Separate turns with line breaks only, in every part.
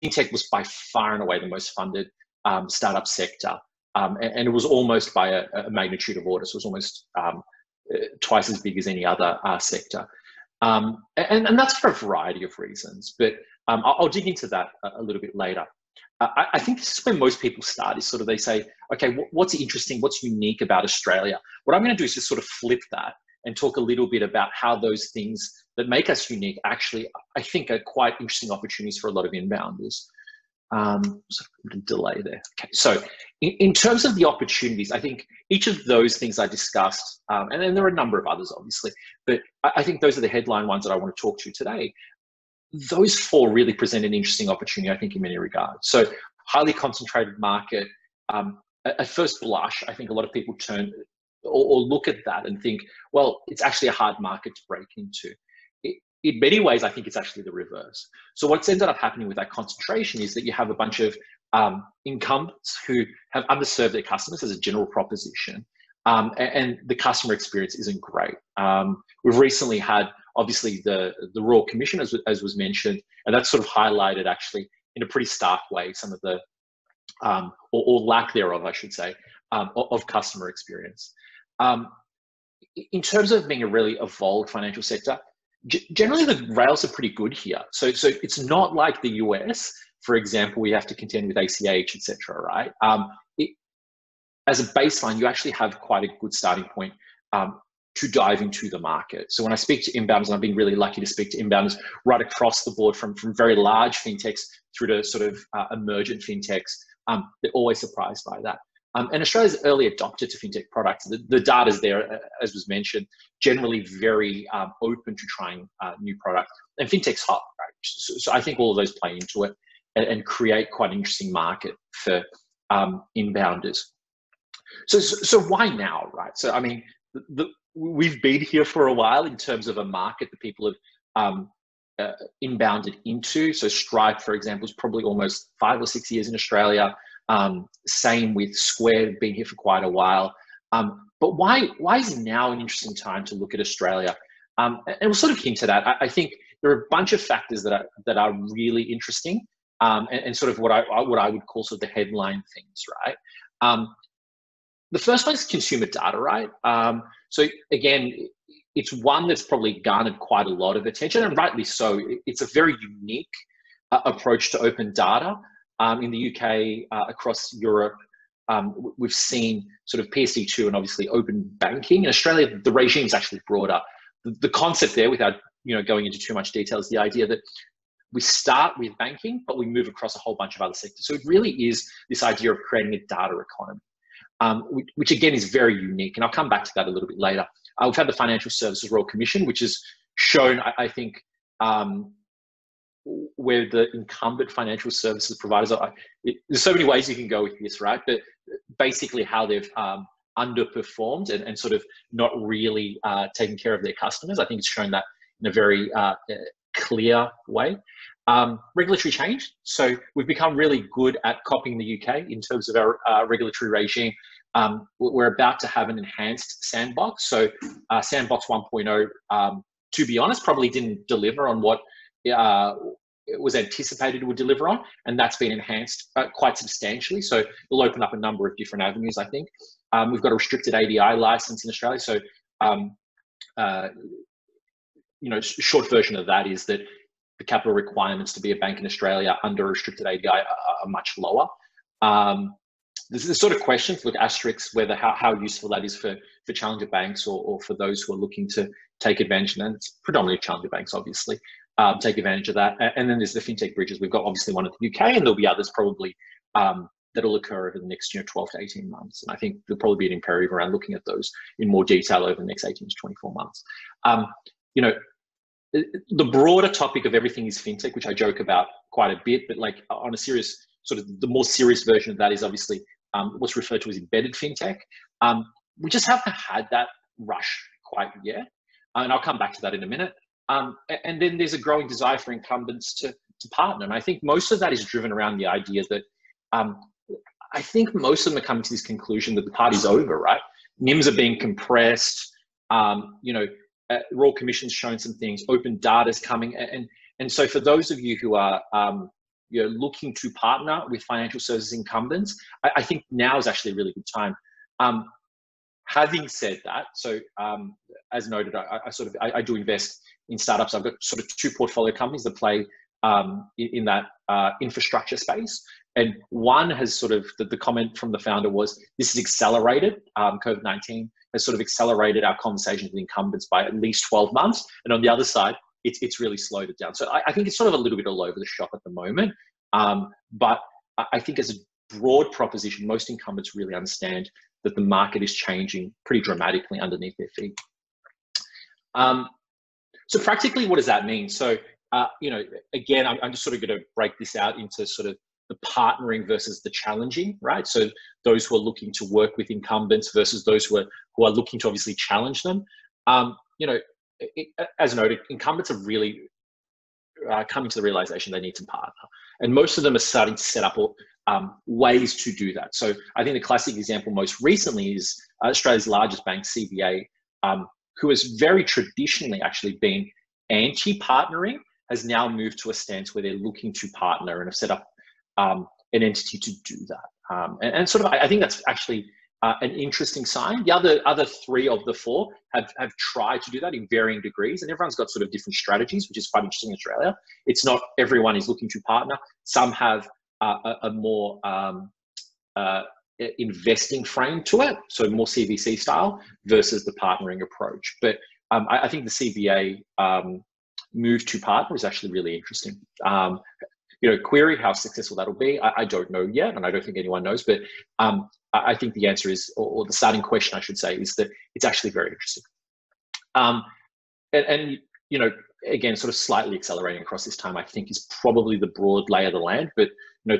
fintech was by far and away the most funded startup sector. And it was almost by a magnitude of order. So it was almost twice as big as any other sector. And that's for a variety of reasons, but I'll dig into that a little bit later. I think this is where most people start, is sort of they say, okay, what's interesting, what's unique about Australia? What I'm going to do is just sort of flip that and talk a little bit about how those things that make us unique actually, I think, are quite interesting opportunities for a lot of inbounders. Sort of a delay there. Okay, so in terms of the opportunities, I think each of those things I discussed, and then there are a number of others, obviously, but I think those are the headline ones that I want to talk to today. Those four really present an interesting opportunity, I think, in many regards. So highly concentrated market. At first blush, I think a lot of people turn or look at that and think, well, it's actually a hard market to break into. In many ways, I think it's actually the reverse. So what's ended up happening with that concentration is that you have a bunch of incumbents who have underserved their customers as a general proposition, and the customer experience isn't great. We've recently had, obviously, the Royal Commission, as was mentioned, and that's sort of highlighted actually in a pretty stark way some of the, or lack thereof, I should say, of customer experience. In terms of being a really evolved financial sector, generally the rails are pretty good here. So it's not like the US, for example, we have to contend with ACH, etc. Right? As a baseline, you actually have quite a good starting point to dive into the market. So when I speak to inbounders, and I've been really lucky to speak to inbounders right across the board, from very large fintechs through to sort of emergent fintechs, they're always surprised by that. And Australia's early adopter to fintech products. The data's there, as was mentioned, generally very open to trying new products. And fintech's hot, right? So I think all of those play into it and create quite an interesting market for inbounders. So why now, right? So, I mean, we've been here for a while in terms of a market that people have inbounded into. So Stripe, for example, is probably almost 5 or 6 years in Australia. Same with Square, been here for quite a while. But why is now an interesting time to look at Australia? And we'll sort of hint at that. I think there are a bunch of factors that are really interesting, and sort of what I would call sort of the headline things, right? The first one is consumer data, right? So again, it's one that's probably garnered quite a lot of attention, and rightly so. It's a very unique approach to open data. In the UK, across Europe, we've seen sort of PSD2 and obviously open banking. In Australia, the regime is actually broader. The concept there, without going into too much detail, is the idea that we start with banking, but we move across a whole bunch of other sectors. So it really is this idea of creating a data economy, which again is very unique. And I'll come back to that a little bit later. We've had the Financial Services Royal Commission, which has shown, I think, where the incumbent financial services providers are. There's so many ways you can go with this, right? But basically how they've underperformed and sort of not really taken care of their customers. I think it's shown that in a very clear way. Regulatory change. So we've become really good at copying the UK in terms of our regulatory regime. We're about to have an enhanced sandbox. So sandbox 1.0, to be honest, probably didn't deliver on what it was anticipated it would deliver on, and that's been enhanced quite substantially. So it'll open up a number of different avenues, I think. We've got a restricted ADI license in Australia. So, short version of that is that the capital requirements to be a bank in Australia under a restricted ADI are much lower. This is the sort of questions with asterisks, whether how useful that is for challenger banks or for those who are looking to take advantage, and it's predominantly challenger banks, obviously, take advantage of that. And then there's the fintech bridges. We've got obviously one in the UK, and there'll be others probably that'll occur over the next 12 to 18 months. And I think there'll probably be an imperative around looking at those in more detail over the next 18 to 24 months. The broader topic of everything is fintech, which I joke about quite a bit, but like on a serious, sort of the more serious version of that is obviously what's referred to as embedded fintech. We just haven't had that rush quite yet. And I'll come back to that in a minute. And then there's a growing desire for incumbents to partner. And I think most of that is driven around the idea that I think most of them are coming to this conclusion that the party's over, right? NIMs are being compressed. Royal Commission's shown some things. Open data's coming. And so for those of you who are, you're looking to partner with financial services incumbents, I think now is actually a really good time. Having said that, so as noted, I do invest in startups. I've got sort of 2 portfolio companies that play in that infrastructure space. And one has sort of, the comment from the founder was, this has accelerated, COVID-19 has sort of accelerated our conversations with incumbents by at least 12 months. And on the other side, it's really slowed it down. So I think it's sort of a little bit all over the shop at the moment. But I think as a broad proposition, most incumbents really understand that the market is changing pretty dramatically underneath their feet. So practically, what does that mean? So, again, I'm just sort of going to break this out into sort of the partnering versus the challenging, right? So those who are looking to work with incumbents versus those who are looking to obviously challenge them. As noted, incumbents are really coming to the realization they need to partner. And most of them are starting to set up ways to do that. So I think the classic example most recently is Australia's largest bank, CBA, who has very traditionally actually been anti-partnering, has now moved to a stance where they're looking to partner and have set up an entity to do that. And sort of, I think that's actually an interesting sign. The other 3 of the 4 have tried to do that in varying degrees, and everyone's got sort of different strategies, which is quite interesting in Australia. It's not everyone is looking to partner. Some have a more investing frame to it, so more CVC style versus the partnering approach. But I think the CBA move to partner is actually really interesting. Query how successful that'll be. I don't know yet, and I don't think anyone knows, but I think the answer is, or the starting question, I should say, is that it's actually very interesting. And again, sort of slightly accelerating across this time, I think is probably the broad lay of the land, but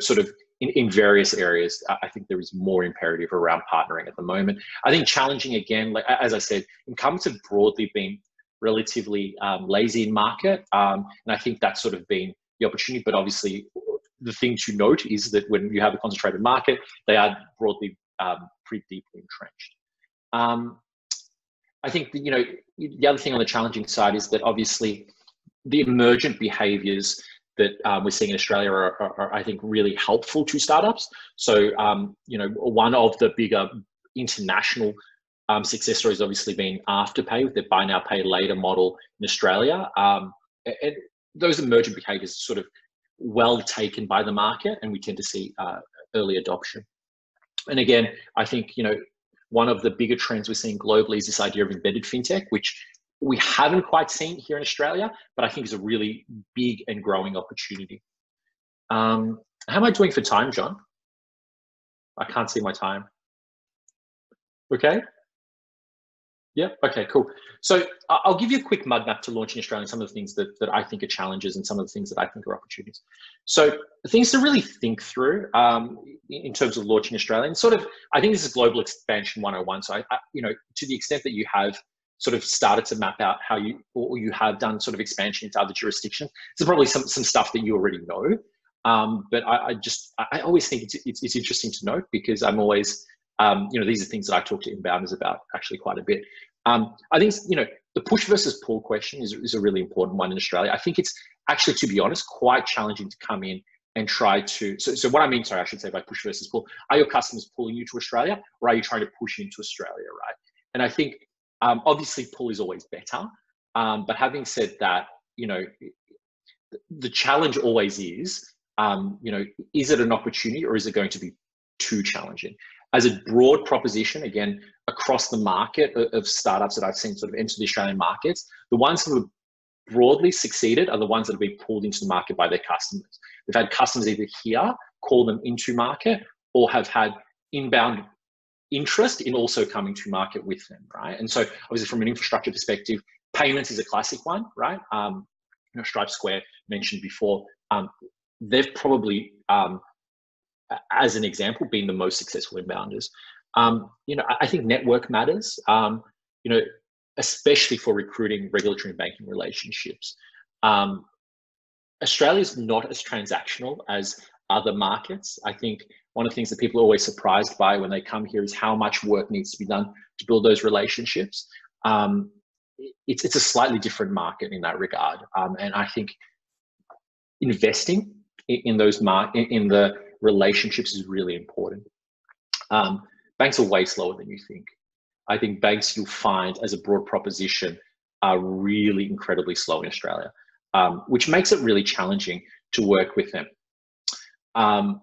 sort of in various areas, I think there is more imperative around partnering at the moment. I think challenging, again, like as I said, incumbents have broadly been relatively lazy in market, and I think that's sort of been the opportunity. But obviously, the thing to note is that when you have a concentrated market, they are broadly pretty deeply entrenched. I think the other thing on the challenging side is that obviously the emergent behaviours that we're seeing in Australia are, I think, really helpful to startups. So, one of the bigger international success stories has obviously been Afterpay with their buy now, pay later model in Australia. And those emergent behaviours are sort of well taken by the market, and we tend to see early adoption. And again, I think, one of the bigger trends we're seeing globally is this idea of embedded fintech, which we haven't quite seen here in Australia, but I think is a really big and growing opportunity. How am I doing for time, John? I can't see my time. Okay. Yeah. Okay, cool. So I'll give you a quick mud map to launch in Australia, and some of the things that I think are challenges and some of the things that I think are opportunities. So the things to really think through in terms of launching Australia, and sort of, I think this is global expansion 101. So to the extent that you have sort of started to map out how you have done sort of expansion into other jurisdictions, there's probably some stuff that you already know. But I always think it's interesting to note, because I'm always, these are things that I talk to inbounders about actually quite a bit. I think, the push versus pull question is a really important one in Australia. I think it's actually, to be honest, quite challenging to come in and try to, so what I mean, sorry, I should say by push versus pull, are your customers pulling you to Australia, or are you trying to push into Australia, right? And I think, obviously pull is always better. But having said that, the challenge always is it an opportunity, or is it going to be too challenging? As a broad proposition, again, across the market of startups that I've seen sort of enter the Australian markets, the ones who have broadly succeeded are the ones that have been pulled into the market by their customers. They've had customers either here call them into market, or have had inbound interest in also coming to market with them, right? And so obviously from an infrastructure perspective, payments is a classic one, right? Stripe, Square mentioned before, they've probably, as an example, been the most successful inbounders. I think network matters, especially for recruiting regulatory and banking relationships. Australia's not as transactional as other markets. I think one of the things that people are always surprised by when they come here is how much work needs to be done to build those relationships. It's a slightly different market in that regard. And I think investing in the relationships is really important. Banks are way slower than you think. I think banks, you'll find as a broad proposition, are really incredibly slow in Australia, which makes it really challenging to work with them. And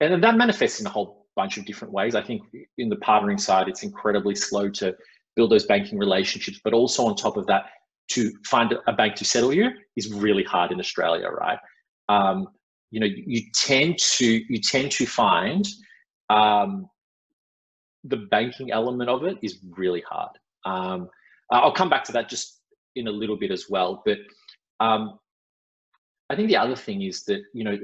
that manifests in a whole bunch of different ways. I think in the partnering side, it's incredibly slow to build those banking relationships, but also on top of that, to find a bank to settle you is really hard in Australia, right? You know, you tend to find the banking element of it is really hard. I'll come back to that just in a little bit as well, but I think the other thing is that, you know,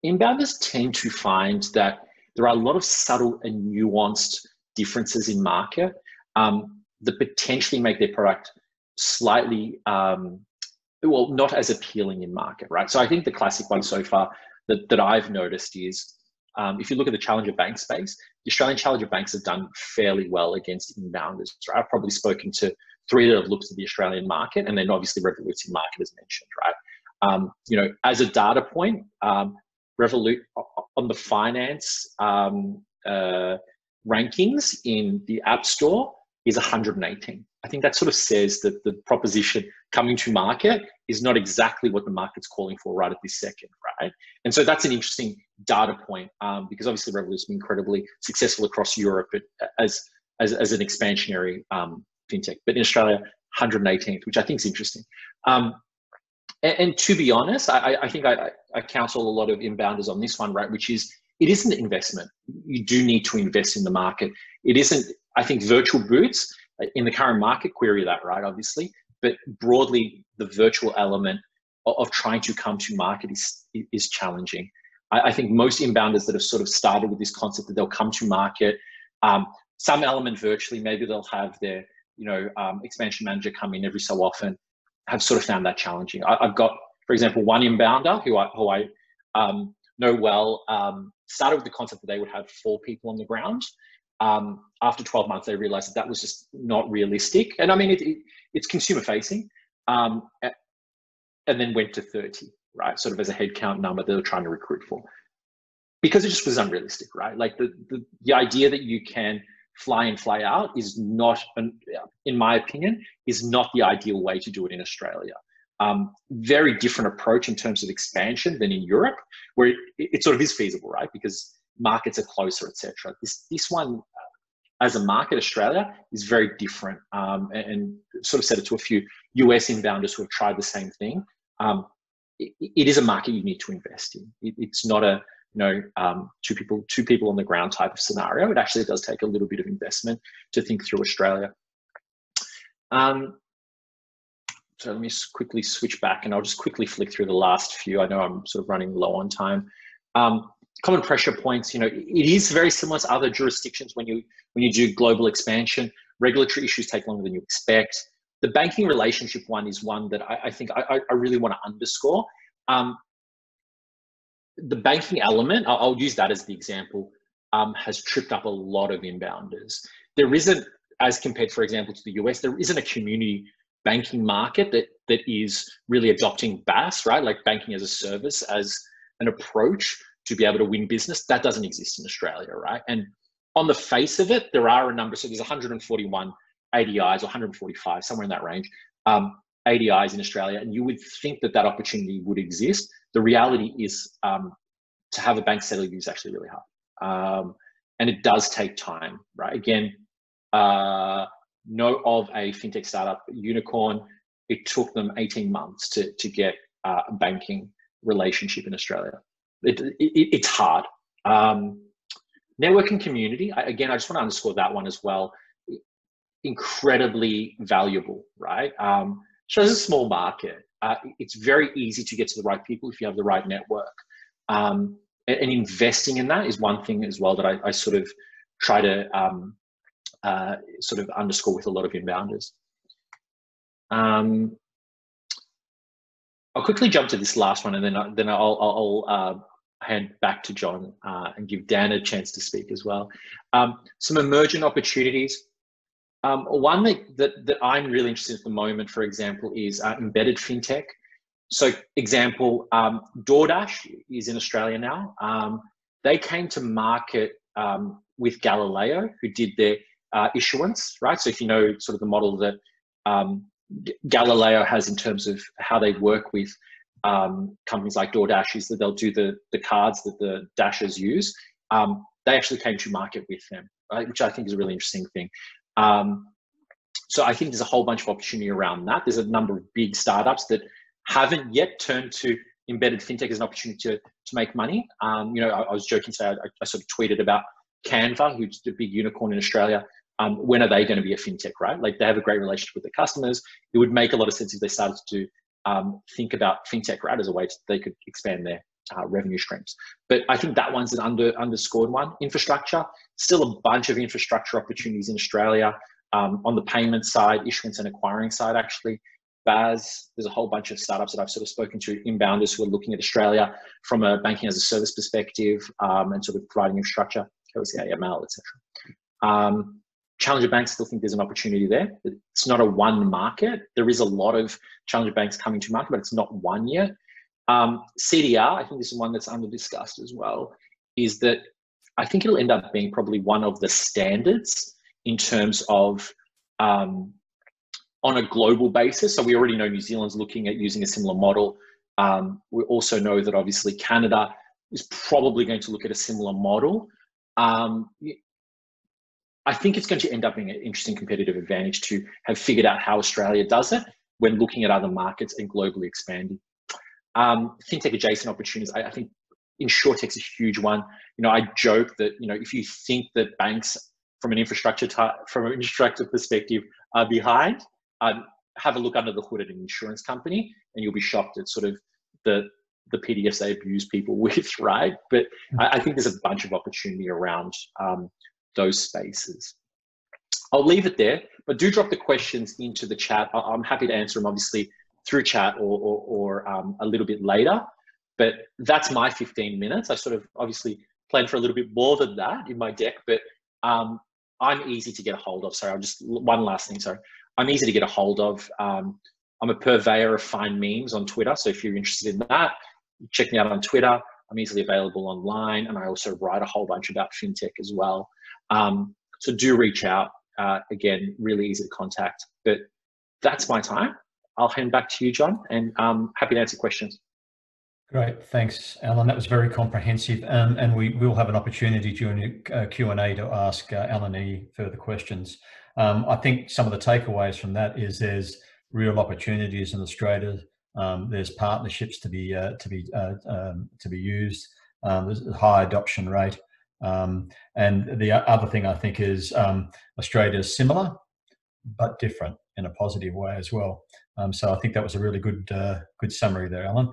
inbounders tend to find that there are a lot of subtle and nuanced differences in market that potentially make their product slightly, well, not as appealing in market, right? So I think the classic one so far that I've noticed is, if you look at the challenger bank space, the Australian challenger banks have done fairly well against inbounders, right? I've probably spoken to 3 that have looked at the Australian market, and then obviously Revolut's in market as mentioned, right? You know, as a data point, Revolut on the finance rankings in the App Store is 118. I think that sort of says that the proposition coming to market is not exactly what the market's calling for right at this second, right? And so that's an interesting data point, because obviously Revolut's been incredibly successful across Europe as an expansionary fintech, but in Australia, 118th, which I think is interesting. And to be honest, I think I counsel a lot of inbounders on this one, right? Which is, it isn't an investment. You do need to invest in the market. It isn't, I think virtual boots in the current market, query that, right? Obviously, but broadly, the virtual element of trying to come to market is challenging. I think most inbounders that have sort of started with this concept that they'll come to market, some element virtually, maybe they'll have their, you know, expansion manager come in every so often, have sort of found that challenging. I've got, for example, one inbounder who I know well, started with the concept that they would have 4 people on the ground. After 12 months, they realized that was just not realistic. And I mean, it's consumer facing, and then went to 30, right? Sort of as a headcount number they were trying to recruit for, because it just was unrealistic, right? Like the idea that you can fly in, fly out is not, in my opinion, is not the ideal way to do it in Australia. Very different approach in terms of expansion than in Europe, where it sort of is feasible, right? Because markets are closer, etc. This one, as a market, Australia is very different, and sort of said it to a few US inbounders who have tried the same thing. It is a market you need to invest in. It's not a, you know, two people on the ground type of scenario. It actually does take a little bit of investment to think through Australia. So let me quickly switch back, and I'll just quickly flick through the last few. I know I'm sort of running low on time. Common pressure points, you know, it is very similar to other jurisdictions when you do global expansion. Regulatory issues take longer than you expect. The banking relationship one is one that I think I really want to underscore. The banking element, I'll use that as the example, has tripped up a lot of inbounders. There isn't, as compared, for example, to the US, there isn't a community banking market that is really adopting BaaS, right? Like banking as a service, as an approach to be able to win business. That doesn't exist in Australia, right? And on the face of it, there are a number. So there's 141 ADIs, or 145, somewhere in that range, ADIs in Australia. And you would think that opportunity would exist. The reality is, to have a bank settle you is actually really hard. And it does take time, right? Again, know of a fintech startup, Unicorn, it took them 18 months to get a banking relationship in Australia. It's hard. Networking community, again, I just want to underscore that one as well. Incredibly valuable, right? So it's a small market. It's very easy to get to the right people if you have the right network. And investing in that is one thing as well that I sort of try to sort of underscore with a lot of inbounders. I'll quickly jump to this last one, and then I'll hand back to John and give Dan a chance to speak as well. Some emergent opportunities. One that I'm really interested in at the moment, for example, is embedded fintech. So example, DoorDash is in Australia now. They came to market with Galileo, who did their issuance, right? So if you know sort of the model that Galileo has in terms of how they work with companies like DoorDash, is that they'll do the cards that the Dashers use. They actually came to market with them, right? Which I think is a really interesting thing. So I think there's a whole bunch of opportunity around that. There's a number of big startups that haven't yet turned to embedded fintech as an opportunity to make money. You know, I was joking today, I sort of tweeted about Canva, who's the big unicorn in Australia. When are they going to be a fintech, right? Like, they have a great relationship with their customers. It would make a lot of sense if they started to think about fintech, right, as a way they could expand their revenue streams. But I think that one's an underscored one. Infrastructure, still a bunch of infrastructure opportunities in Australia. On the payment side, issuance and acquiring side, actually, BAS, there's a whole bunch of startups that I've sort of spoken to, inbounders who are looking at Australia from a banking as a service perspective, and sort of providing infrastructure, KYC, AML, etc. Challenger banks, still think there's an opportunity there. It's not a one market. There is a lot of challenger banks coming to market, but it's not one yet. CDR, I think this is one that's under discussed as well, is that I think it'll end up being probably one of the standards in terms of on a global basis. So we already know New Zealand's looking at using a similar model. We also know that obviously Canada is probably going to look at a similar model. I think it's going to end up being an interesting competitive advantage to have figured out how Australia does it when looking at other markets and globally expanding. Fintech adjacent opportunities, I think insurtech's a huge one. You know, I joke that, you know, if you think that banks from an infrastructure perspective are behind, have a look under the hood at an insurance company, and you'll be shocked at sort of the PDFs they abuse people with, right? But I think there's a bunch of opportunity around those spaces. I'll leave it there, but do drop the questions into the chat. I'm happy to answer them, obviously, through chat or a little bit later. But that's my 15 minutes. I sort of obviously planned for a little bit more than that in my deck, but I'm easy to get a hold of. Sorry, one last thing, sorry. I'm easy to get a hold of. I'm a purveyor of fine memes on Twitter, so if you're interested in that, check me out on Twitter. I'm easily available online, and I also write a whole bunch about fintech as well. So do reach out. Again, really easy to contact. But that's my time. I'll hand back to you, John, and I'm happy to answer questions.
Great, thanks, Alan. That was very comprehensive, and we will have an opportunity during Q&A to ask Alan any further questions. I think some of the takeaways from that is there's real opportunities in Australia. There's partnerships to be used. There's a high adoption rate, and the other thing I think is Australia is similar but different in a positive way as well. So I think that was a really good summary there, Alan.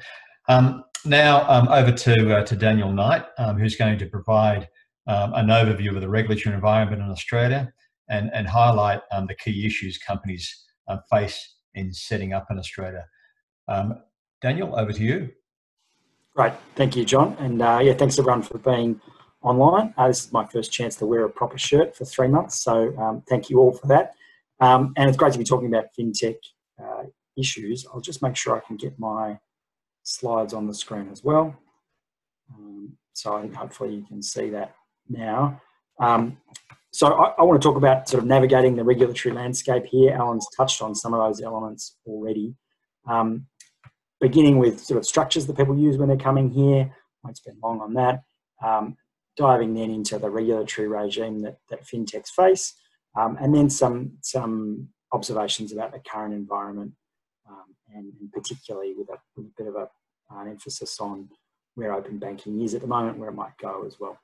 Now over to Daniel Knight, who's going to provide an overview of the regulatory environment in Australia and highlight the key issues companies face in setting up in Australia. Daniel, over to you.
Great, thank you, John, and yeah, thanks everyone for being online. This is my first chance to wear a proper shirt for 3 months, so thank you all for that. And it's great to be talking about fintech issues. I'll just make sure I can get my slides on the screen as well. So hopefully you can see that now. So I want to talk about sort of navigating the regulatory landscape here. Alan's touched on some of those elements already. Beginning with sort of structures that people use when they're coming here. Won't spend long on that. Diving then into the regulatory regime that fintechs face, and then some observations about the current environment, and particularly with a bit of an emphasis on where open banking is at the moment, where it might go as well.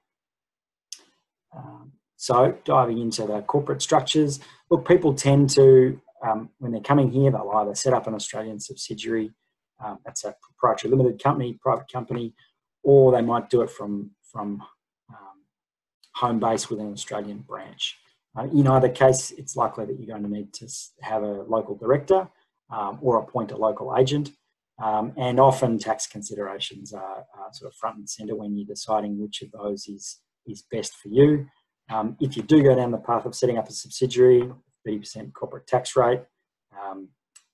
So diving into the corporate structures, look, people tend to, when they're coming here, they'll either set up an Australian subsidiary, that's a proprietary limited company, private company, or they might do it from home base with an Australian branch. In either case, it's likely that you're going to need to have a local director or appoint a local agent. And often tax considerations are sort of front and centre when you're deciding which of those is best for you. If you do go down the path of setting up a subsidiary, 30% corporate tax rate,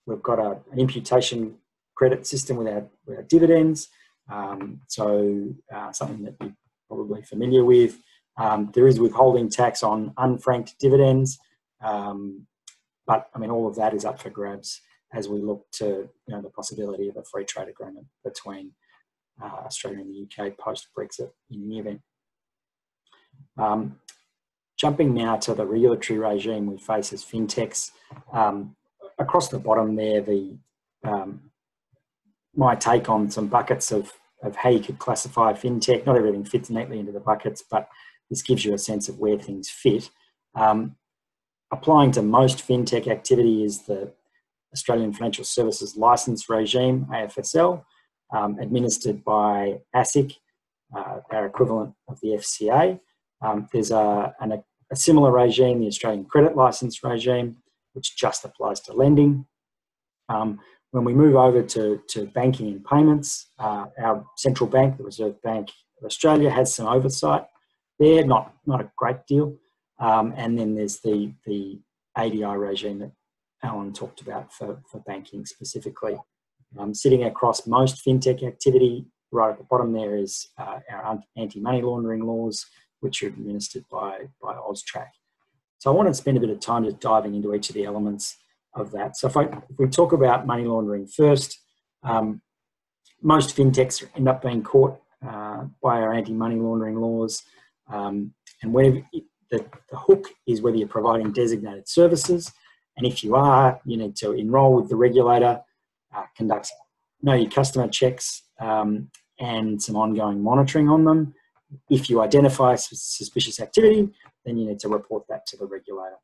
we've got an imputation credit system without dividends. Something that you're probably familiar with. There is withholding tax on unfranked dividends. But I mean, all of that is up for grabs as we look to the possibility of a free trade agreement between Australia and the UK post-Brexit in the event. Jumping now to the regulatory regime we face as fintechs. Across the bottom there, my take on some buckets of how you could classify a fintech. Not everything fits neatly into the buckets, but this gives you a sense of where things fit. Applying to most fintech activity is the Australian Financial Services Licence Regime, AFSL, administered by ASIC, our equivalent of the FCA. There's a similar regime, the Australian Credit Licence Regime, which just applies to lending. When we move over to banking and payments, our central bank, the Reserve Bank of Australia, has some oversight there, not a great deal. And then there's the ADI regime that Alan talked about for banking specifically. Sitting across most fintech activity, right at the bottom there is our anti-money laundering laws, which are administered by AUSTRAC. So I want to spend a bit of time just diving into each of the elements of that. So if we talk about money laundering first, most fintechs end up being caught by our anti-money laundering laws. And whenever the hook is whether you're providing designated services, and if you are, you need to enrol with the regulator, conduct know your customer checks, and some ongoing monitoring on them. If you identify suspicious activity, then you need to report that to the regulator.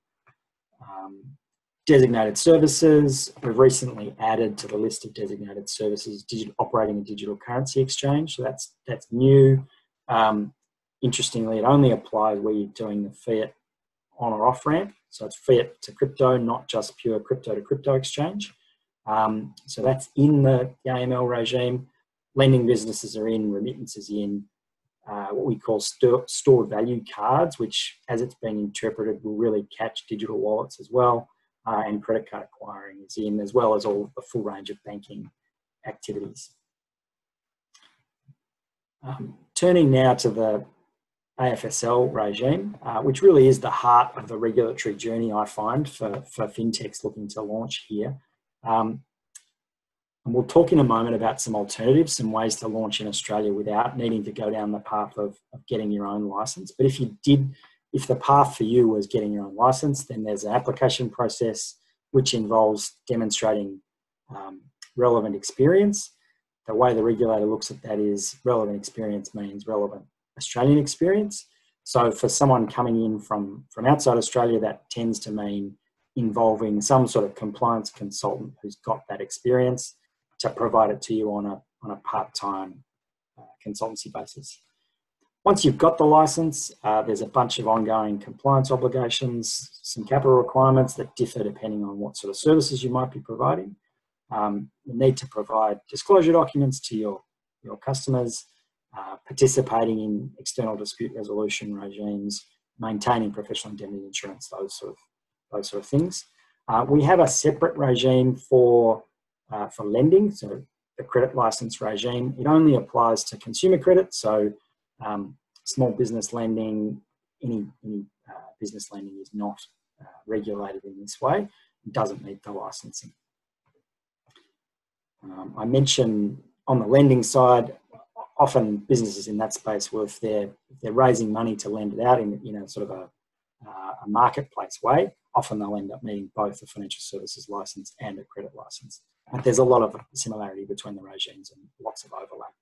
Designated services, we've recently added to the list of designated services operating a digital currency exchange. So that's new. Interestingly, it only applies where you're doing the fiat on or off ramp. So it's fiat to crypto, not just pure crypto to crypto exchange. So that's in the AML regime. Lending businesses are in, remittances in. What we call stored value cards, which as it's been interpreted will really catch digital wallets as well, and credit card acquiring is in, as well as all the full range of banking activities. Turning now to the AFSL regime, which really is the heart of the regulatory journey, I find, for fintechs looking to launch here. And we'll talk in a moment about some alternatives, some ways to launch in Australia without needing to go down the path of getting your own license. But if the path for you was getting your own license, then there's an application process which involves demonstrating relevant experience. The way the regulator looks at that is relevant experience means relevant Australian experience. So for someone coming in from outside Australia, that tends to mean involving some sort of compliance consultant who's got that experience to provide it to you on a part-time consultancy basis. Once you've got the license, there's a bunch of ongoing compliance obligations, some capital requirements that differ depending on what sort of services you might be providing. You need to provide disclosure documents to your customers, participating in external dispute resolution regimes, maintaining professional indemnity insurance, those sort of things. We have a separate regime for lending, so the credit license regime. It only applies to consumer credit, so small business lending, any business lending is not regulated in this way. It doesn't need the licensing. I mentioned on the lending side, often businesses in that space, well, if they're raising money to lend it out in sort of a marketplace way, often they'll end up needing both a financial services license and a credit license. But there's a lot of similarity between the regimes and lots of overlap.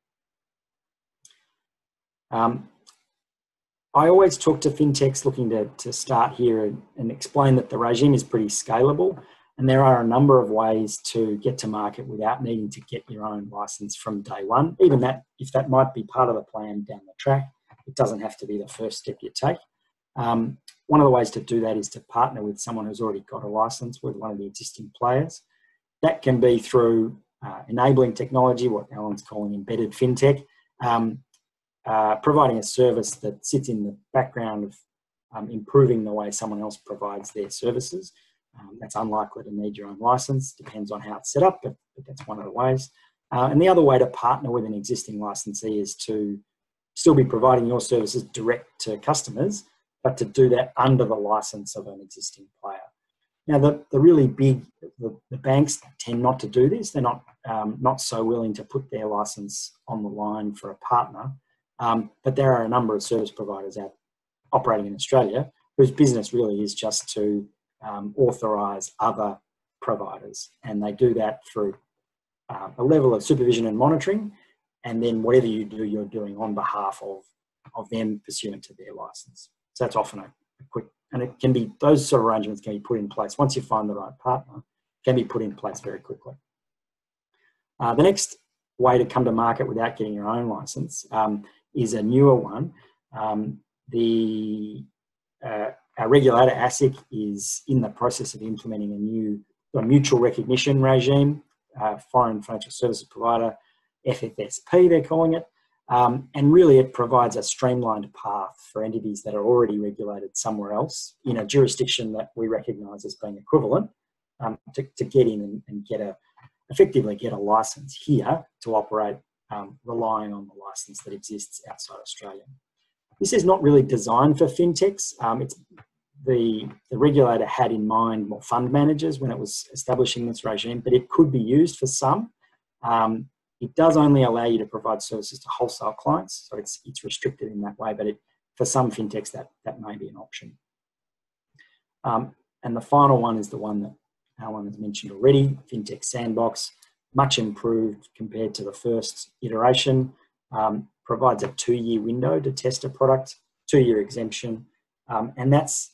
I always talk to fintechs looking to start here and explain that the regime is pretty scalable, and there are a number of ways to get to market without needing to get your own license from day one. Even that, if that might be part of the plan down the track, it doesn't have to be the first step you take. One of the ways to do that is to partner with someone who's already got a license with one of the existing players. That can be through enabling technology, what Alan's calling embedded fintech, providing a service that sits in the background of improving the way someone else provides their services. That's unlikely to need your own license. Depends on how it's set up, but that's one of the ways. And the other way to partner with an existing licensee is to still be providing your services direct to customers, but to do that under the license of an existing player. Now, the really big, the banks tend not to do this. They're not so willing to put their license on the line for a partner. But there are a number of service providers out operating in Australia whose business really is just to authorise other providers. And they do that through a level of supervision and monitoring. And then whatever you do, you're doing on behalf of them pursuant to their license. So that's often a quick, and it can be, those sort of arrangements can be put in place once you find the right partner, can be put in place very quickly. The next way to come to market without getting your own license is a newer one. Our regulator, ASIC, is in the process of implementing a mutual recognition regime, foreign financial services provider, FFSP they're calling it, and really it provides a streamlined path for entities that are already regulated somewhere else in a jurisdiction that we recognise as being equivalent to get in and effectively get a licence here to operate, relying on the licence that exists outside Australia. This is not really designed for fintechs. The regulator had in mind more fund managers when it was establishing this regime, but it could be used for some. It does only allow you to provide services to wholesale clients, so it's restricted in that way, but for some fintechs that may be an option. And the final one is the one that Alan has mentioned already, Fintech Sandbox, much improved compared to the first iteration, provides a 2-year window to test a product, 2-year exemption, and that's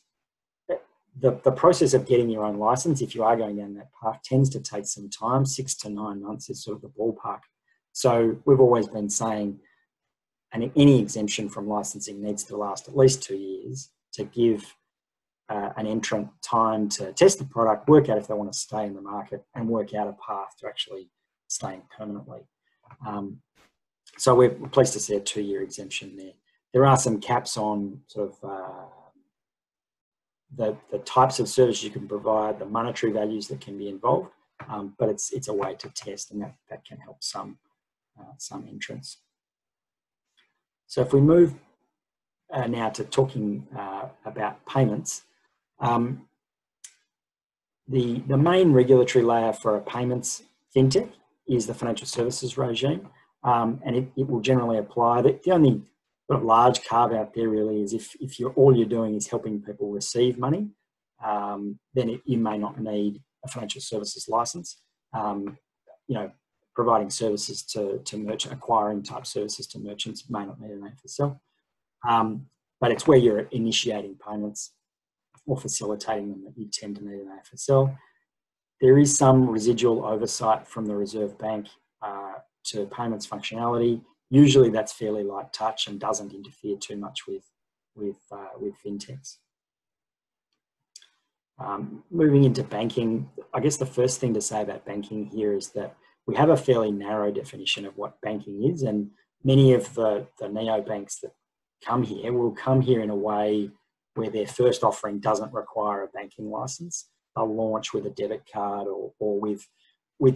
the process of getting your own license, if you are going down that path, tends to take some time. 6 to 9 months is sort of the ballpark. So we've always been saying any exemption from licensing needs to last at least 2 years to give an entrant time to test the product, work out if they want to stay in the market, and work out a path to actually staying permanently. So we're pleased to see a 2-year exemption there. There are some caps on sort of the types of services you can provide, the monetary values that can be involved, but it's a way to test, and that can help some entrants. So if we move now to talking about payments, the main regulatory layer for a payments fintech is the financial services regime, and it will generally apply. The only sort of large carve out there really is if all you're doing is helping people receive money, then you may not need a financial services license. Providing services to merchant, acquiring type services to merchants may not need an AFSL. But it's where you're initiating payments or facilitating them that you tend to need an AFSL. There is some residual oversight from the Reserve Bank to payments functionality. Usually that's fairly light touch and doesn't interfere too much with fintechs. Moving into banking, I guess the first thing to say about banking here is that we have a fairly narrow definition of what banking is, and many of the neobanks that come here will come here in a way where their first offering doesn't require a banking license. They'll launch with a debit card or with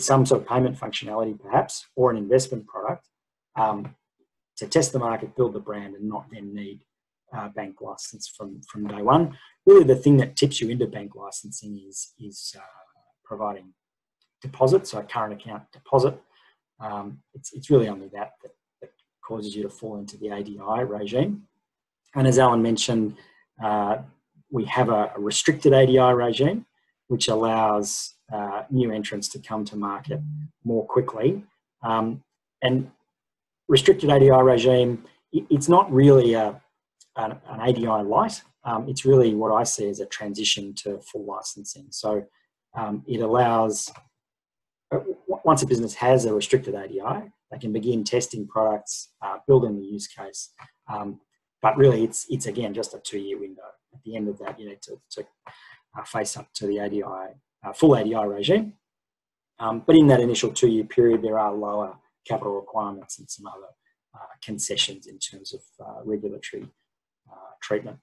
some sort of payment functionality perhaps, or an investment product to test the market, build the brand, and not then need a bank license from day one. Really the thing that tips you into bank licensing is providing deposits, so a current account deposit. It's really only that causes you to fall into the ADI regime. And as Alan mentioned, we have a restricted ADI regime, which allows new entrants to come to market more quickly. And restricted ADI regime, it's not really an ADI light. It's really what I see as a transition to full licensing. So it allows, once a business has a restricted ADI, they can begin testing products, building the use case. But really, it's again just a 2-year window. At the end of that, you need to face up to the ADI, full ADI regime. But in that initial 2-year period, there are lower capital requirements and some other concessions in terms of regulatory treatment.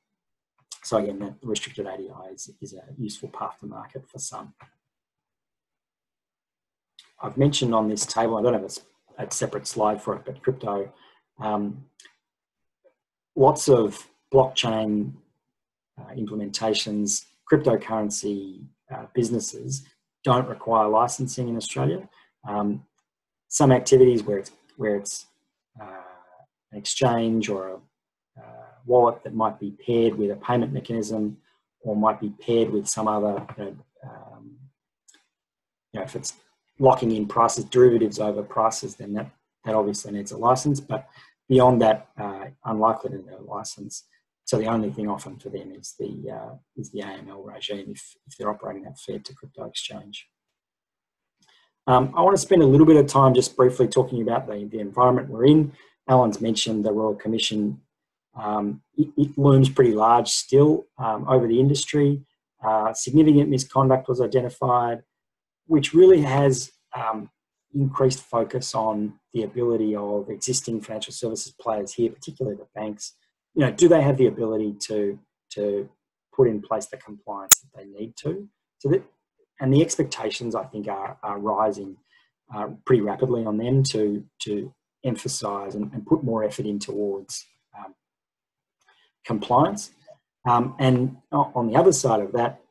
So again, that restricted ADI is a useful path to market for some. I've mentioned on this table, I don't have a separate slide for it, but crypto, lots of blockchain implementations, cryptocurrency businesses don't require licensing in Australia. Some activities where it's an exchange or a wallet that might be paired with a payment mechanism, or might be paired with some other, if it's locking in prices, derivatives over prices, then that obviously needs a license. But beyond that, unlikely to need a license. So the only thing often for them is the AML regime if they're operating that fed to crypto exchange. I want to spend a little bit of time just briefly talking about the environment we're in. Alan's mentioned the Royal Commission. It looms pretty large still over the industry. Significant misconduct was identified, which really has increased focus on the ability of existing financial services players here, particularly the banks. Do they have the ability to put in place the compliance that they need to? And the expectations, I think, are rising pretty rapidly on them to emphasise and put more effort in towards compliance. And on the other side of that,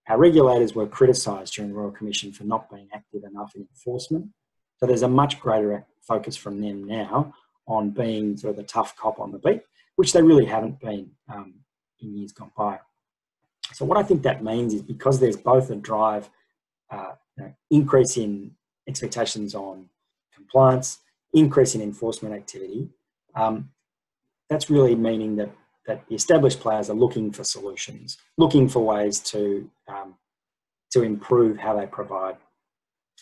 our regulators were criticised during the Royal Commission for not being active enough in enforcement. So there's a much greater focus from them now on being sort of the tough cop on the beat, which they really haven't been in years gone by. So what I think that means is, because there's both a drive, increase in expectations on compliance, increase in enforcement activity, that's really meaning that the established players are looking for solutions, looking for ways to improve how they provide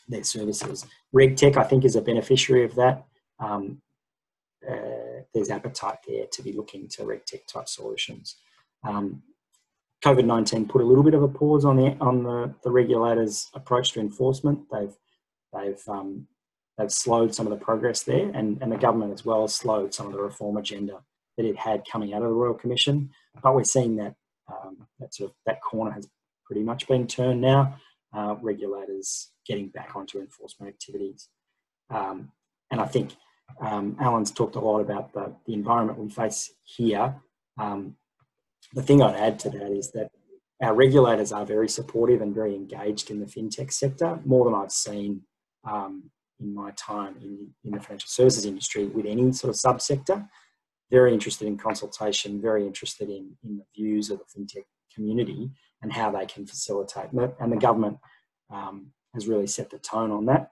their services. RegTech, I think, is a beneficiary of that. There's appetite there to be looking to RegTech type solutions. COVID-19 put a little bit of a pause on the regulators' approach to enforcement. They've slowed some of the progress there, and the government as well has slowed some of the reform agenda that it had coming out of the Royal Commission. But we're seeing that that corner has pretty much been turned now. Regulators getting back onto enforcement activities, and I think Alan's talked a lot about the environment we face here. The thing I'd add to that is that our regulators are very supportive and very engaged in the fintech sector, more than I've seen in my time in the financial services industry with any sort of subsector. Very interested in consultation, very interested in the views of the fintech community and how they can facilitate. And the government has really set the tone on that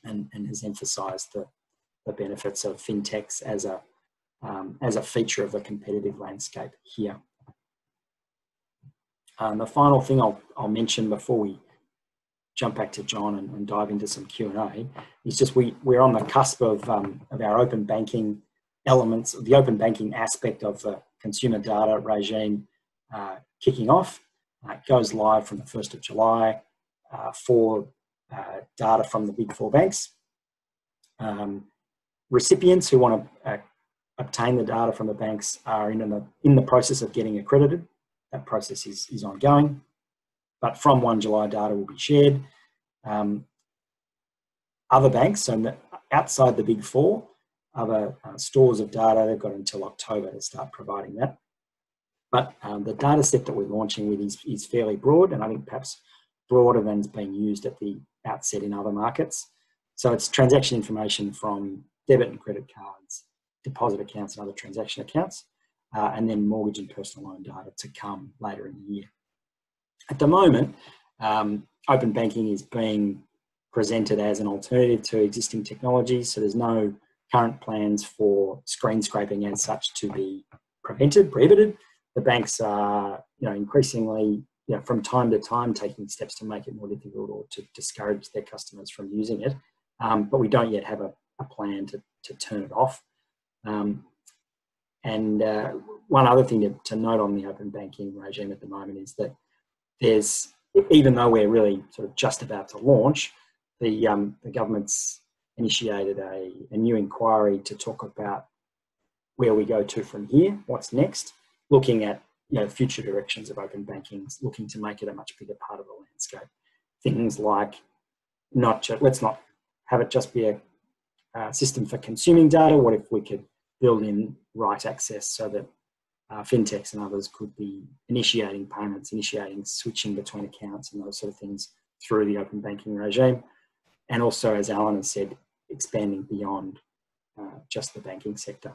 and has emphasised the benefits of fintechs as a feature of the competitive landscape here. The final thing I'll mention before we jump back to John and dive into some Q&A is just we're on the cusp of our open banking elements, the open banking aspect of the consumer data regime kicking off. It goes live from the 1st of July for data from the big four banks. Recipients who want to obtain the data from the banks are in the process of getting accredited. That process is ongoing, but from 1 July data will be shared. Other banks, so outside the big four, other stores of data, they've got until October to start providing that. But the data set that we're launching with is fairly broad, and I think perhaps broader than is being used at the outset in other markets. So it's transaction information from debit and credit cards, deposit accounts and other transaction accounts, and then mortgage and personal loan data to come later in the year. At the moment, open banking is being presented as an alternative to existing technologies, so there's no current plans for screen scraping as such to be prohibited. The banks are, increasingly, from time to time taking steps to make it more difficult or to discourage their customers from using it, but we don't yet have a plan to turn it off. And one other thing to note on the open banking regime at the moment is that even though we're really sort of just about to launch, the government's initiated a new inquiry to talk about where we go to from here, what's next, looking at future directions of open banking, looking to make it a much bigger part of the landscape. Things like let's not have it just be a system for consuming data. What if we could build in right access so that fintechs and others could be initiating payments, initiating switching between accounts and those sort of things through the open banking regime. And also, as Alan has said, expanding beyond just the banking sector.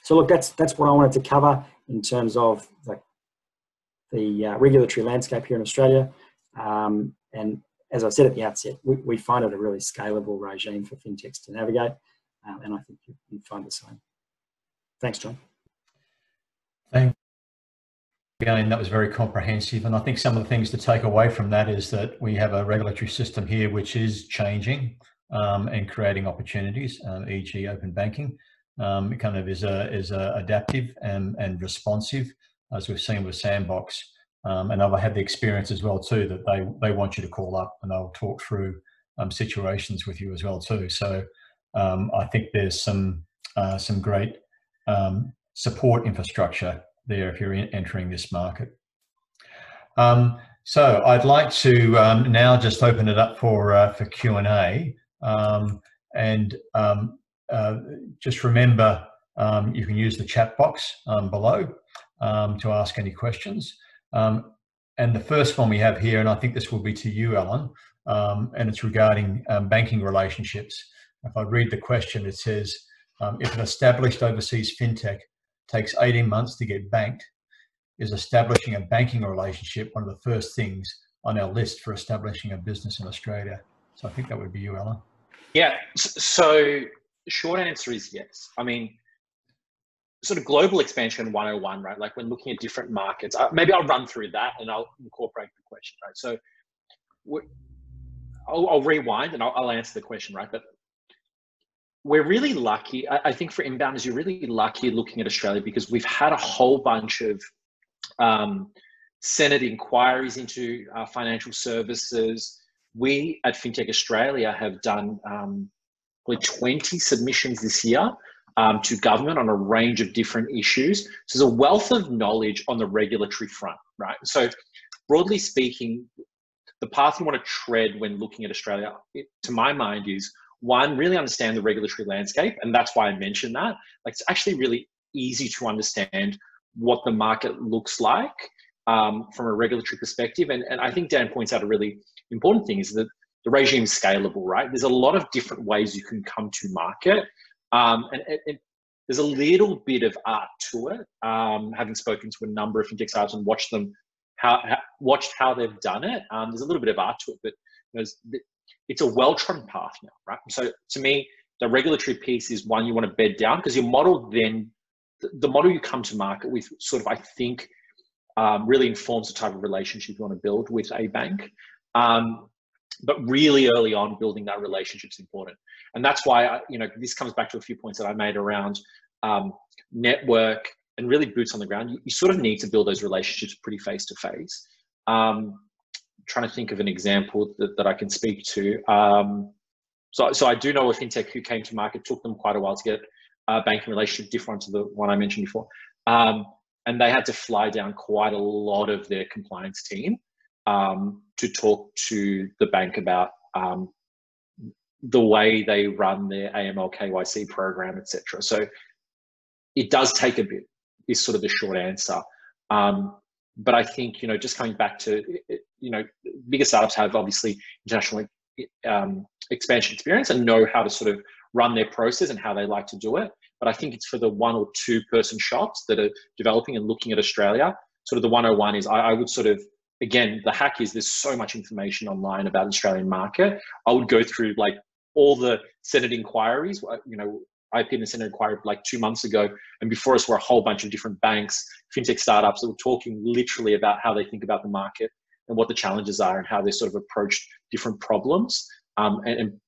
So look, that's what I wanted to cover in terms of the regulatory landscape here in Australia. And as I said at the outset, we find it a really scalable regime for fintechs to navigate, and I think you'd find the same. Thanks, John.
Thank you. Again, that was very comprehensive, and I think some of the things to take away from that is that we have a regulatory system here which is changing and creating opportunities, e.g. open banking. It kind of is adaptive and responsive, as we've seen with Sandbox. And I've had the experience as well too that they want you to call up and they'll talk through situations with you as well too. So I think there's some great support infrastructure there if you're entering this market. So I'd like to now just open it up for Q&A, and just remember you can use the chat box below to ask any questions. And the first one we have here, and I think this will be to you, Alan, and it's regarding banking relationships. If I read the question, it says, if an established overseas fintech takes 18 months to get banked, is establishing a banking relationship one of the first things on our list for establishing a business in Australia? So I think that would be you, Alan.
Yeah, so the short answer is yes. I mean, sort of global expansion 101, right? Like when looking at different markets, maybe I'll run through that and I'll incorporate the question, right? So I'll rewind and I'll answer the question, right? But we're really lucky. I think for inbounders, you're really lucky looking at Australia because we've had a whole bunch of Senate inquiries into financial services. We at Fintech Australia have done probably 20 submissions this year to government on a range of different issues. So there's a wealth of knowledge on the regulatory front, right? So broadly speaking, the path you want to tread when looking at Australia, to my mind, is one, really understand the regulatory landscape. And that's why I mentioned that. Like, it's actually really easy to understand what the market looks like from a regulatory perspective. And I think Dan points out a really important thing is that the regime is scalable, right? There's a lot of different ways you can come to market. And there's a little bit of art to it. Having spoken to a number of fintech startups and watched how they've done it, there's a little bit of art to it, but it's a well-trodden path now, right? So to me, the regulatory piece is one you want to bed down because your model then, the model you come to market with sort of, I think, really informs the type of relationship you want to build with a bank. But really early on, building that relationship is important. And that's why, this comes back to a few points that I made around network and really boots on the ground. You sort of need to build those relationships pretty face-to-face. Trying to think of an example that I can speak to. So I do know a fintech who came to market, took them quite a while to get a banking relationship different to the one I mentioned before. And they had to fly down quite a lot of their compliance team to talk to the bank about the way they run their AML KYC program, etc. So it does take a bit, is sort of the short answer. But I think, just coming back to, bigger startups have obviously international expansion experience and know how to sort of run their process and how they like to do it. But I think it's for the 1 or 2 person shops that are developing and looking at Australia. Sort of the 101 is I would sort of, again, the hack is there's so much information online about the Australian market. I would go through like all the Senate inquiries. I appeared in the Senate inquiry like 2 months ago, and before us were a whole bunch of different banks, fintech startups that were talking literally about how they think about the market and what the challenges are and how they sort of approach different problems, and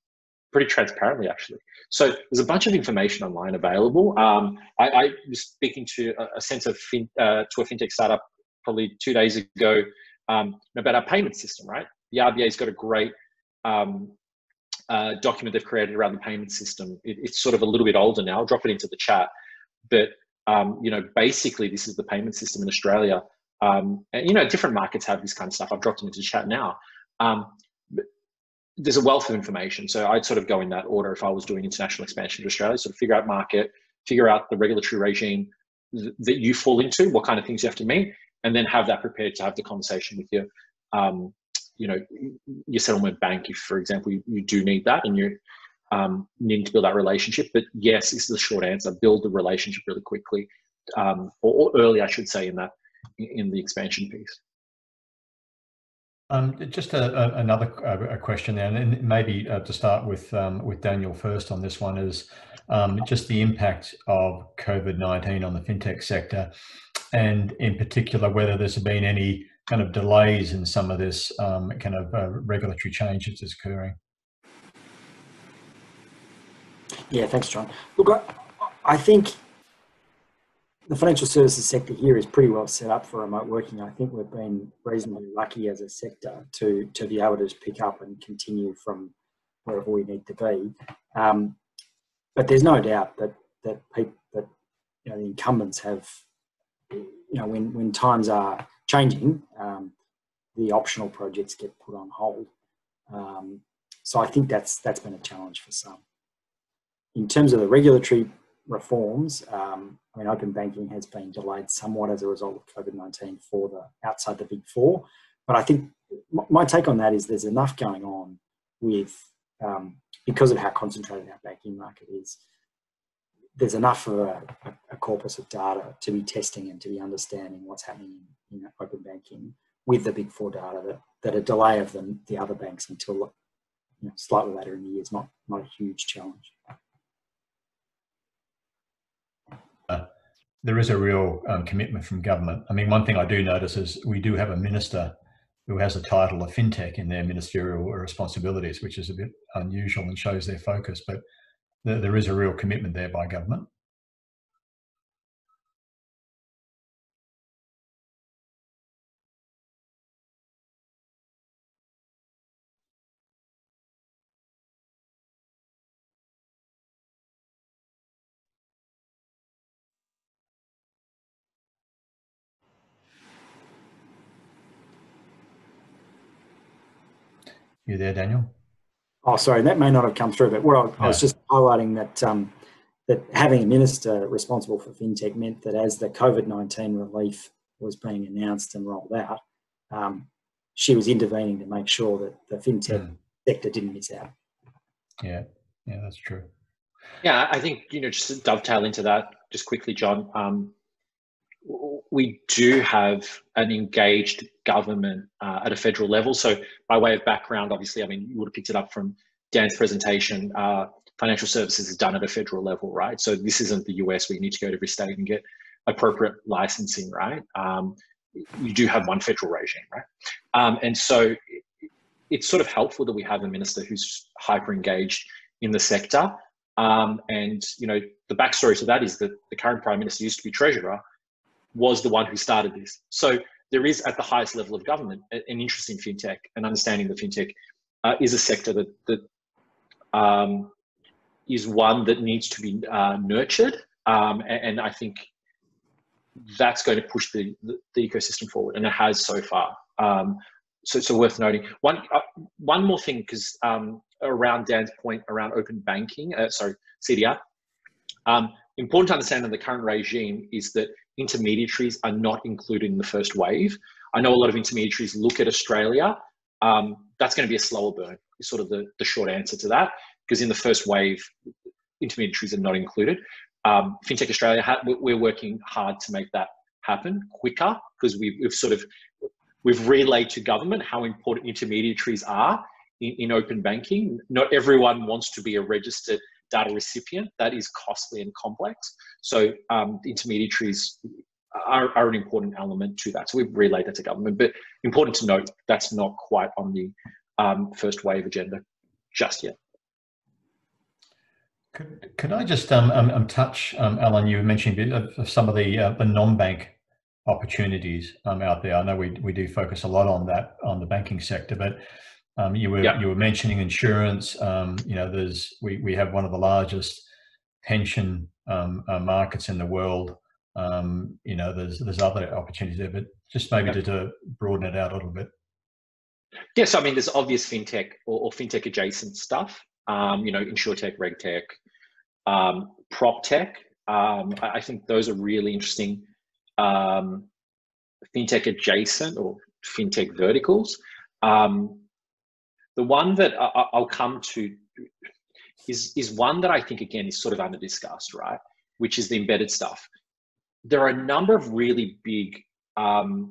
pretty transparently actually. So there's a bunch of information online available. I was speaking to a fintech startup probably 2 days ago about our payment system, right? The RBA's got a great document they've created around the payment system. It's sort of a little bit older now. I'll drop it into the chat. But basically this is the payment system in Australia. And, different markets have this kind of stuff. I've dropped them into the chat now. There's a wealth of information. So I'd sort of go in that order if I was doing international expansion to Australia, sort of figure out market, figure out the regulatory regime that you fall into, what kind of things you have to meet, and then have that prepared to have the conversation with your, your settlement bank, if, for example, you do need that and you're needing to build that relationship. But yes, this is the short answer. Build the relationship really quickly, or early, I should say, in the expansion piece.
Just another question there, and maybe to start with Daniel first on this one, is just the impact of COVID-19 on the fintech sector, and in particular whether there's been any kind of delays in some of this kind of regulatory change that is occurring.
Yeah, thanks, John. Look, I think the financial services sector here is pretty well set up for remote working. I think we've been reasonably lucky as a sector to be able to just pick up and continue from wherever we need to be. But there's no doubt that the incumbents have, when times are changing, the optional projects get put on hold. So I think that's been a challenge for some. In terms of the regulatory reforms, open banking has been delayed somewhat as a result of COVID-19 for outside the big four. But I think my take on that is there's enough going on with, because of how concentrated our banking market is, there's enough of a corpus of data to be testing and to be understanding what's happening in open banking with the big four data, that a delay of the other banks until slightly later in the year is not a huge challenge.
There is a real commitment from government. I mean, one thing I do notice is we do have a minister who has a title of fintech in their ministerial responsibilities, which is a bit unusual and shows their focus, but there is a real commitment there by government. You there, Daniel?
Oh, sorry, that may not have come through, but I was just highlighting that having a minister responsible for fintech meant that as the COVID-19 relief was being announced and rolled out, she was intervening to make sure that the fintech sector didn't miss out.
Yeah, that's true.
Yeah, I think, just to dovetail into that just quickly, John, we do have an engaged government at a federal level. So by way of background, obviously, you would have picked it up from Dan's presentation, financial services is done at a federal level, right? So this isn't the US where you need to go to every state and get appropriate licensing, right? You do have one federal regime, right? And so it's sort of helpful that we have a minister who's hyper engaged in the sector. And, the backstory to that is that the current Prime Minister used to be Treasurer, was the one who started this. So there is, at the highest level of government, an interest in fintech and understanding that fintech is a sector that is one that needs to be nurtured. And I think that's going to push the ecosystem forward, and it has so far. So worth noting. One more thing, because around Dan's point around open banking, CDR, important to understand in the current regime is that intermediaries are not included in the first wave. I know a lot of intermediaries look at Australia. That's going to be a slower burn, is sort of the short answer to that, because in the first wave, intermediaries are not included. Fintech Australia, we're working hard to make that happen quicker, because we've relayed to government how important intermediaries are in open banking. Not everyone wants to be a registered data recipient. That is costly and complex. So intermediaries are an important element to that. So we've relayed that to government, but important to note that's not quite on the first wave agenda just yet.
Could I just touch, Alan, you mentioned a bit of some of the non-bank opportunities out there. I know we do focus a lot on that, on the banking sector, but you were mentioning insurance. We have one of the largest pension markets in the world, You know, there's other opportunities there, but just maybe to broaden it out a little bit.
Yeah, so I mean, there's obvious fintech or fintech adjacent stuff. You know, insurtech, regtech, prop tech. I think those are really interesting fintech adjacent or fintech verticals. The one that I'll come to is one that I think, again, is sort of under discussed, right? Which is the embedded stuff. There are a number of really big, sorry,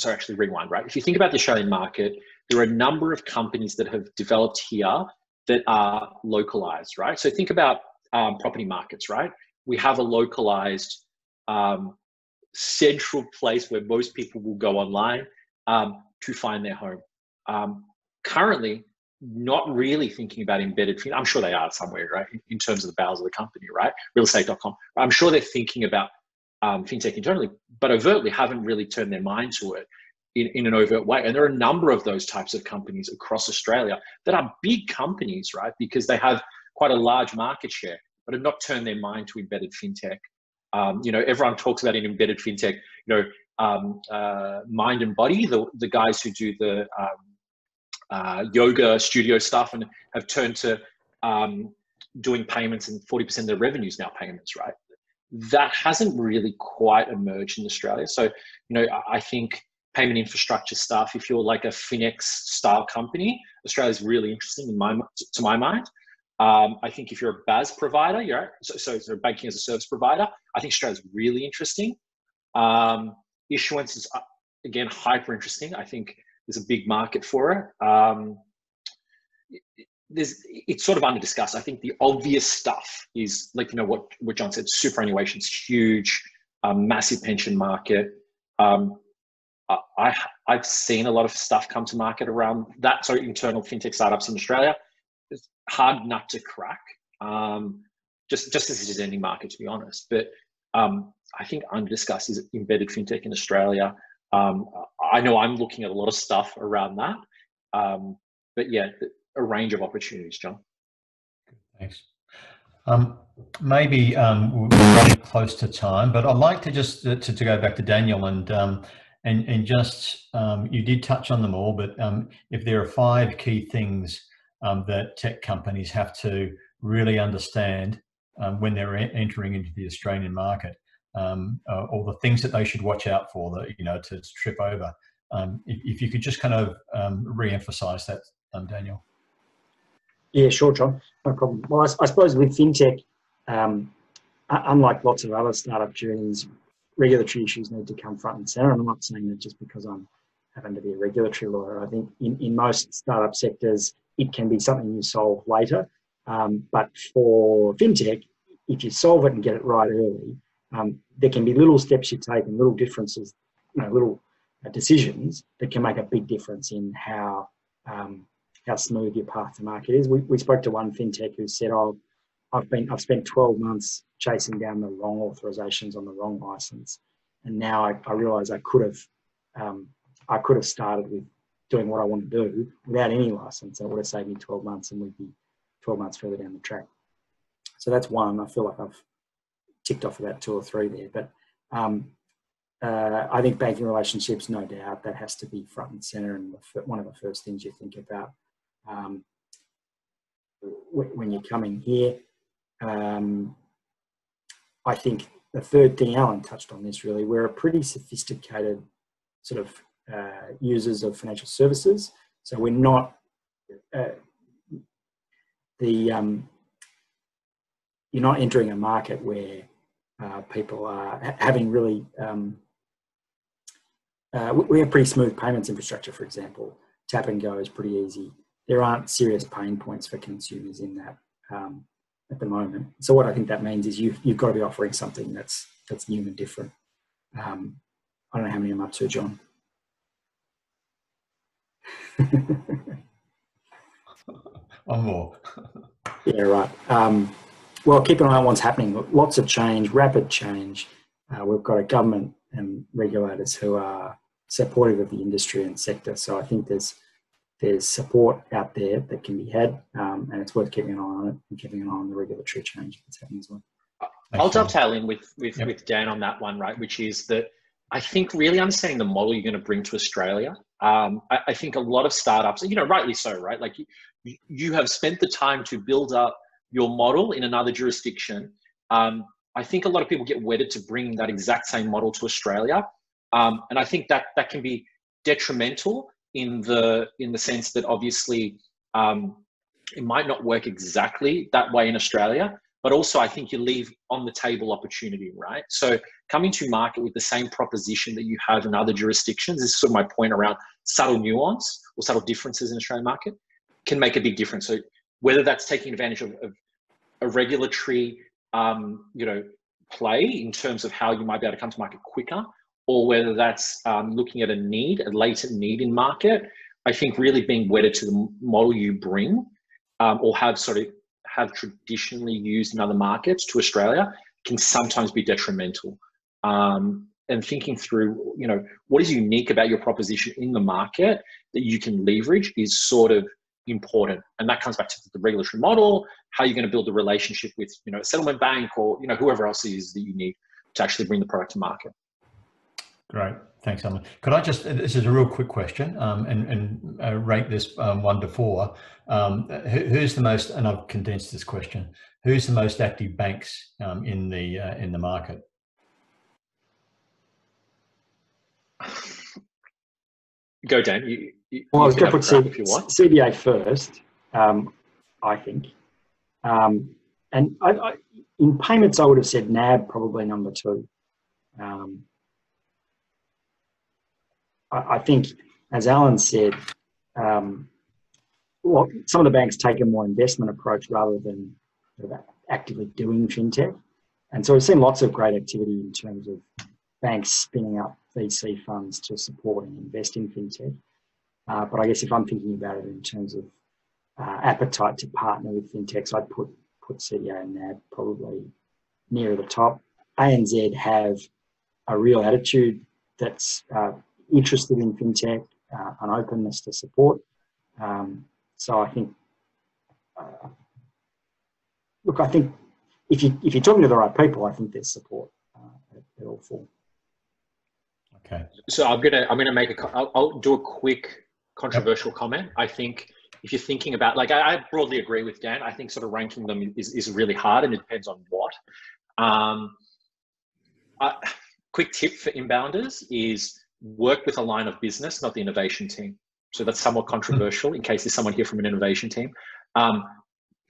actually rewind, right? If you think about the Australian market, there are a number of companies that have developed here that are localized, right? So think about property markets, right? We have a localized central place where most people will go online to find their home. Currently, not really thinking about embedded. I'm sure they are somewhere, right? In terms of the bowels of the company, right? Realestate.com. I'm sure they're thinking about fintech internally, but overtly haven't really turned their mind to it in an overt way. And there are a number of those types of companies across Australia that are big companies, right? Because they have quite a large market share, but have not turned their mind to embedded fintech. You know, everyone talks about an embedded fintech, you know, Mind and Body, the guys who do the yoga studio stuff and have turned to doing payments, and 40% of their revenue is now payments, right? That hasn't really quite emerged in Australia. So, you know, I think payment infrastructure stuff, if you're like a FinX style company, Australia is really interesting to my mind. I think if you're a BAS provider, so banking as a service provider, I think Australia is really interesting. Issuance is, again, hyper interesting. I think there's a big market for it. It's sort of under discussed. I think the obvious stuff is, like, you know, what John said, superannuation's huge, massive pension market. I've seen a lot of stuff come to market around that. So internal fintech startups in Australia, it's hard nut to crack. Just as it is any market, to be honest. But I think under discussed is embedded fintech in Australia. I know I'm looking at a lot of stuff around that. But yeah, a range of opportunities, John.
Thanks. Maybe we're running close to time, but I'd like to just to go back to Daniel and just you did touch on them all, but if there are 5 key things that tech companies have to really understand when they're entering into the Australian market, or the things that they should watch out for, that, you know, to trip over, if you could just kind of re-emphasize that, Daniel.
Yeah, sure, John. No problem. Well, I suppose with fintech, unlike lots of other startup journeys, regulatory issues need to come front and center. And I'm not saying that just because I'm having to be a regulatory lawyer. I think in most startup sectors, it can be something you solve later. But for fintech, if you solve it and get it right early, there can be little steps you take and little differences, you know, little decisions that can make a big difference in how smooth your path to market is. We spoke to one fintech who said, "Oh, I've spent 12 months chasing down the wrong authorizations on the wrong license, and now I realise I could have started with doing what I want to do without any license. That would have saved me 12 months, and we'd be 12 months further down the track." So that's one. I feel like I've ticked off about 2 or 3 there, but I think banking relationships, no doubt, that has to be front and centre, and one of the first things you think about when you're coming here. I think the third thing, Alan touched on this really, we're a pretty sophisticated sort of users of financial services. So we're not you're not entering a market where people are having really, we have pretty smooth payments infrastructure, for example. Tap and go is pretty easy. There aren't serious pain points for consumers in that at the moment. So what I think that means is you've got to be offering something that's new and different. I don't know how many I'm up to, John.
One more.
Yeah, right. Well, keep an eye on what's happening. Lots of change, rapid change. We've got a government and regulators who are supportive of the industry and sector. So I think there's support out there that can be had, and it's worth keeping an eye on it and keeping an eye on the regulatory change that's happening as well.
I'll dovetail in with Dan on that one, right? Which is that I think really understanding the model you're going to bring to Australia. I think a lot of startups, rightly so, right? Like you have spent the time to build up your model in another jurisdiction. I think a lot of people get wedded to bringing that exact same model to Australia, and I think that can be detrimental in the sense that obviously it might not work exactly that way in Australia. But also, I think you leave on the table opportunity, right? So coming to market with the same proposition that you have in other jurisdictions, this is sort of my point around subtle nuance or subtle differences in the Australian market, can make a big difference. So whether that's taking advantage of a regulatory, play in terms of how you might be able to come to market quicker, or whether that's looking at a latent need in market, I think really being wedded to the model you bring or have traditionally used in other markets to Australia can sometimes be detrimental. And thinking through, what is unique about your proposition in the market that you can leverage is sort of important. And that comes back to the regulatory model, how you're going to build the relationship with, a settlement bank or, whoever else it is that you need to actually bring the product to market.
Great. Thanks, Alan. Could I just, this is a real quick question, and rate this 1 to 4. Who's the most, and I've condensed this question, who's the most active banks in the market?
Go, Dan.
Well, I was going to put CBA first, I think. And in payments, I would have said NAB probably number 2. I think, as Alan said, well, some of the banks take a more investment approach rather than sort of actively doing fintech. And so we've seen lots of great activity in terms of banks spinning up VC funds to support and invest in fintech. But I guess if I'm thinking about it in terms of appetite to partner with fintechs, I'd put CDA and NAB probably nearer the top. ANZ have a real attitude that's interested in fintech, an openness to support. So I think, look, I think if you're talking to the right people, I think there's support at all 4.
Okay.
So I'm gonna make I'll do a quick controversial comment. I think if you're thinking about, like, I broadly agree with Dan. I think sort of ranking them is really hard, and it depends on what. Quick tip for inbounders is work with a line of business, not the innovation team. So that's somewhat controversial in case there's someone here from an innovation team.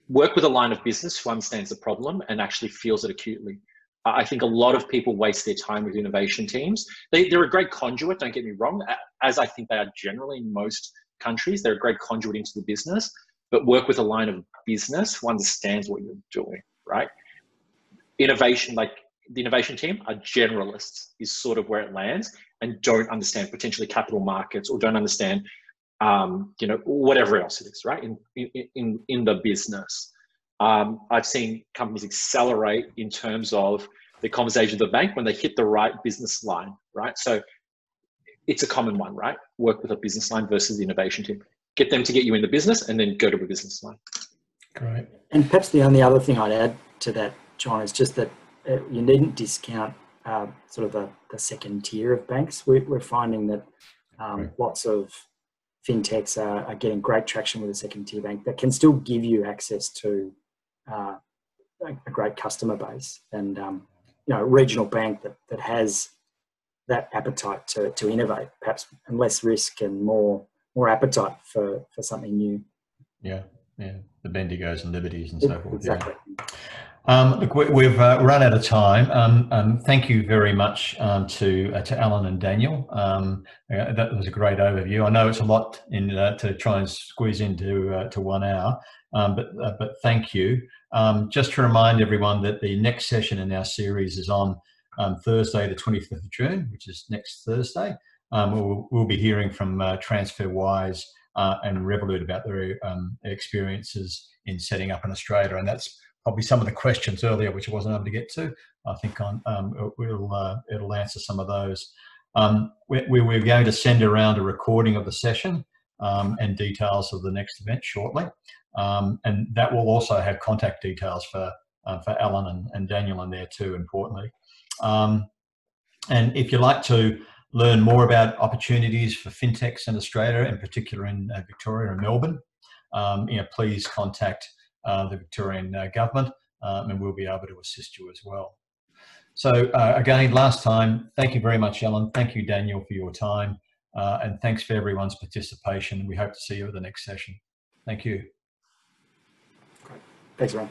Work with a line of business who understands the problem and actually feels it acutely. I think a lot of people waste their time with innovation teams. They're a great conduit, don't get me wrong, as I think they are generally in most countries. They're a great conduit into the business, but work with a line of business who understands what you're doing, right? Innovation, like the innovation team, are generalists is sort of where it lands, and don't understand potentially capital markets or don't understand, whatever else it is, right? In the business. I've seen companies accelerate in terms of the conversation with the bank when they hit the right business line, right? So it's a common one, right? Work with a business line versus the innovation team. Get them to get you in the business and then go to a business line.
Great.
And perhaps the only other thing I'd add to that, John, is just that you needn't discount sort of the second tier of banks. We're finding that lots of fintechs are getting great traction with a second tier bank that can still give you access to a great customer base, and a regional bank that has that appetite to innovate, perhaps, and less risk and more appetite for something new.
Yeah, the Bendigos and Liberties and so forth.
Exactly.
Yeah. Look, we've run out of time. Thank you very much to Alan and Daniel. That was a great overview. I know it's a lot to try and squeeze into to 1 hour, but thank you. Just to remind everyone that the next session in our series is on Thursday, the 25th of June, which is next Thursday. We'll be hearing from TransferWise and Revolut about their experiences in setting up in Australia, and that's probably some of the questions earlier which I wasn't able to get to. I think it'll answer some of those. We're going to send around a recording of the session and details of the next event shortly, and that will also have contact details for for Alan and Daniel in there too, importantly. And if you'd like to learn more about opportunities for fintechs in Australia, in particular in Victoria and Melbourne, please contact the Victorian Government, and we'll be able to assist you as well. So again, last time, thank you very much, Ellen. Thank you, Daniel, for your time. And thanks for everyone's participation. We hope to see you at the next session. Thank you.
Great. Thanks, Ron.